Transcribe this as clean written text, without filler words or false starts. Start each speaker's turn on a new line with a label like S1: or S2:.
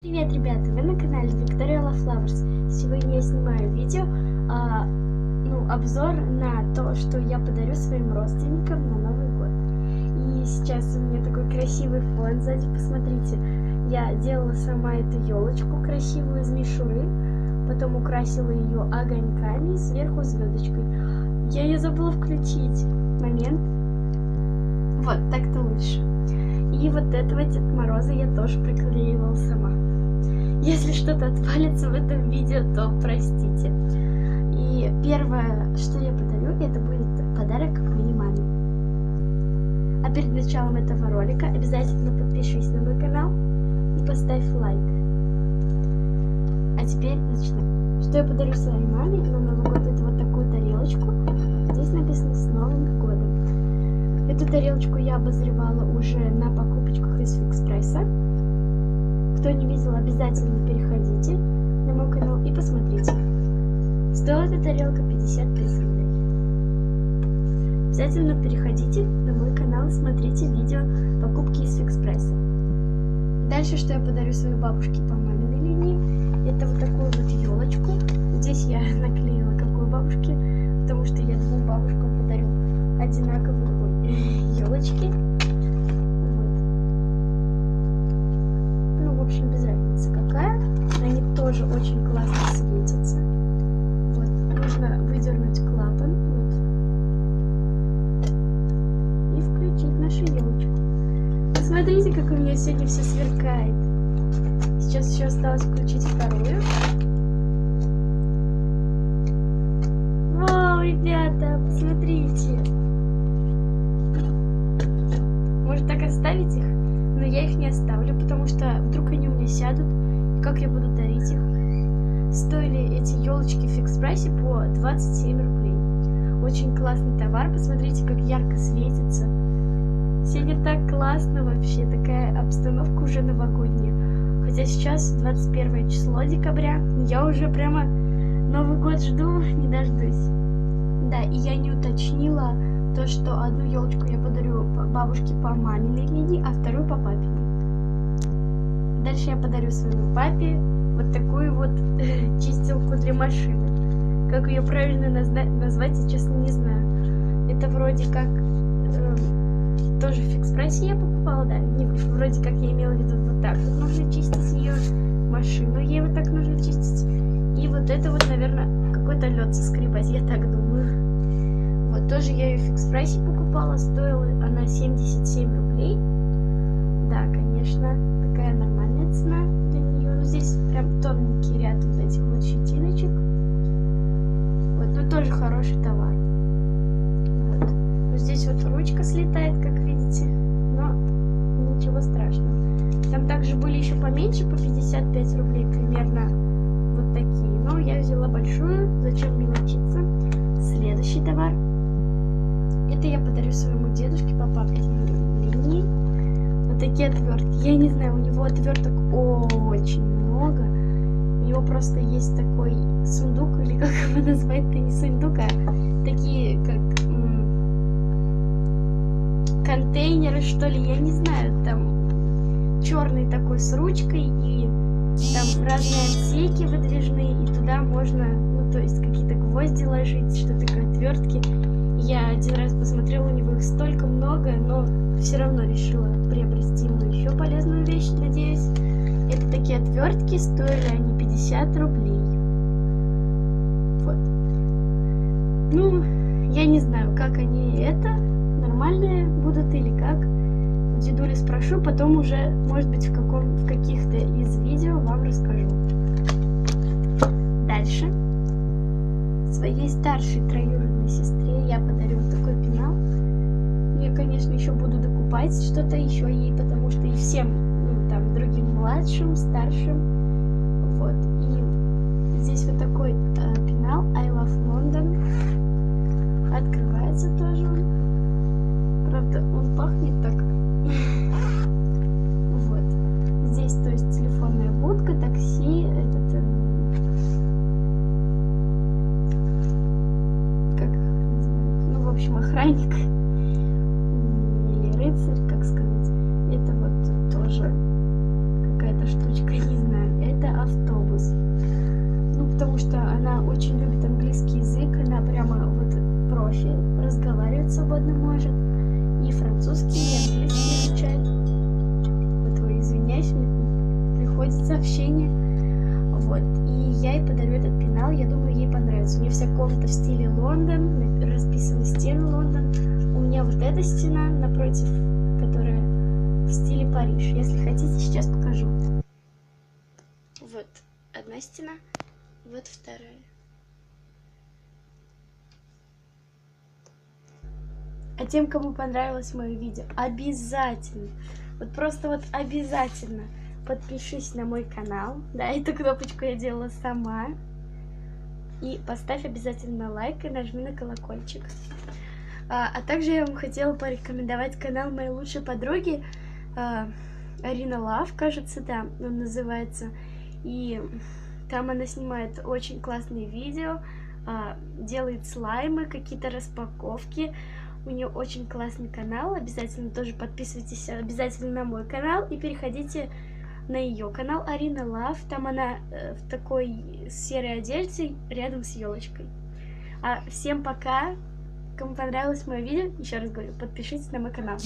S1: Привет, ребята! Вы на канале Victoria Love Flowers. Сегодня я снимаю видео, обзор на то, что я подарю своим родственникам на Новый год. И сейчас у меня такой красивый фон сзади, посмотрите. Я делала сама эту елочку красивую из мишуры, потом украсила ее огоньками и сверху звездочкой. Я ее забыла включить. Момент. Вот, так-то лучше. И вот этого Деда Мороза я тоже приклеивала сама. Если что-то отвалится в этом видео, то простите. И первое, что я подарю, это будет подарок моей маме. А перед началом этого ролика обязательно подпишись на мой канал и поставь лайк. А теперь начнем. Что я подарю своей маме на Новый год? Это вот такую тарелочку. Здесь написано «С Новым годом». Эту тарелочку я обозревала уже на покупочках из Фикс Прайса. Кто не видел, обязательно переходите на мой канал и посмотрите. Стоила эта тарелка 55 рублей. Обязательно переходите на мой канал и смотрите видео покупки из Фикс Прайса. Дальше, что я подарю своей бабушке по маминой линии, это вот такую вот елочку. Здесь я наклеила какой бабушке, потому что я двум бабушкам подарю одинаковые елочки. В общем, без разницы какая. Они тоже очень классно светятся. Вот. Нужно выдернуть клапан. Вот. И включить нашу елочку. Посмотрите, как у меня сегодня все сверкает. Сейчас еще осталось включить вторую. Вау, ребята, посмотрите. Может так оставить их? Но я их не оставлю, потому что вдруг они у меня сядут, и как я буду дарить их. Стоили эти елочки в Фикс Прайсе по 27 рублей. Очень классный товар, посмотрите, как ярко светится. Сегодня так классно вообще, такая обстановка уже новогодняя. Хотя сейчас 21 число декабря, я уже прямо Новый год жду, не дождусь. Да, и я не уточнила то, что одну елочку я подарю бабушке по маминой линии, а вторую по папиной. Дальше я подарю своему папе вот такую вот чистилку для машины. Как ее правильно назвать, я честно не знаю. Это вроде как тоже в Фикс Прайсе я покупала, да. Не, вроде как я имела в виду вот так вот нужно чистить ее машину, ей вот так нужно чистить. И вот это вот, наверное, какой-то лед соскребать, я так думаю. Вот, тоже я ее в Фикс Прайсе покупала, стоила она 77 рублей. Да, конечно, такая нормальная цена для нее. Но здесь прям тоненький ряд вот этих вот щетиночек. Вот, но тоже хороший товар. Вот. Но здесь вот ручка слетает, как видите, но ничего страшного. Там также были еще поменьше, по 55 рублей примерно вот такие. Но я взяла большую, зачем мелочиться. Следующий товар. Это я подарю своему дедушке по папиной линии. Вот такие отвертки. Я не знаю, у него отверток очень много. У него просто есть такой сундук, или как его назвать-то, не сундук, а такие как контейнеры, что ли, я не знаю. Там черный такой с ручкой, и там разные отсеки выдвижные, и туда можно, то есть какие-то гвозди ложить, что-то как отвертки. Я один раз посмотрела, у него их столько много, но все равно решила приобрести ему еще полезную вещь, надеюсь. Это такие отвертки, стоили они 50 рублей. Вот. Ну, я не знаю, как они нормальные будут или как. У дедули спрошу, потом уже, может быть, в каких-то из видео вам расскажу. Дальше. Своей старшей троюродной сестре я подарю вот такой пенал. Я, конечно, еще буду докупать что-то еще ей, потому что и всем, там, другим младшим, старшим. Вот. И здесь вот такой пенал I Love London. Открывается тоже он. Правда, он пахнет так. Вот. Здесь, то есть, телефонная будка, такси, в общем, охранник или рыцарь, как сказать. Это вот тоже какая-то штучка, не знаю. профи, разговаривать свободно может, и французский, и английский изучает. Вот, ой, извиняюсь, мне приходит сообщение. Вот, и я ей подарю этот пенал, я думаю, ей понравится. У нее вся комната в стиле Лондон, расписаны стены Лондон. У меня вот эта стена напротив, которая в стиле Париж. Если хотите, сейчас покажу. Вот одна стена, вот вторая. А тем, кому понравилось мое видео, обязательно, вот просто вот обязательно подпишись на мой канал. Да, эту кнопочку я делала сама. И поставь обязательно лайк и нажми на колокольчик. А также я вам хотела порекомендовать канал моей лучшей подруги, Арина Лав, кажется, да, он называется. И там она снимает очень классные видео, делает слаймы, какие-то распаковки. У нее очень классный канал, обязательно тоже подписывайтесь обязательно на мой канал и переходите на ее канал Арина Лав. Там она в такой серой одежде рядом с елочкой. Всем пока! Кому понравилось мое видео, еще раз говорю, подпишитесь на мой канал.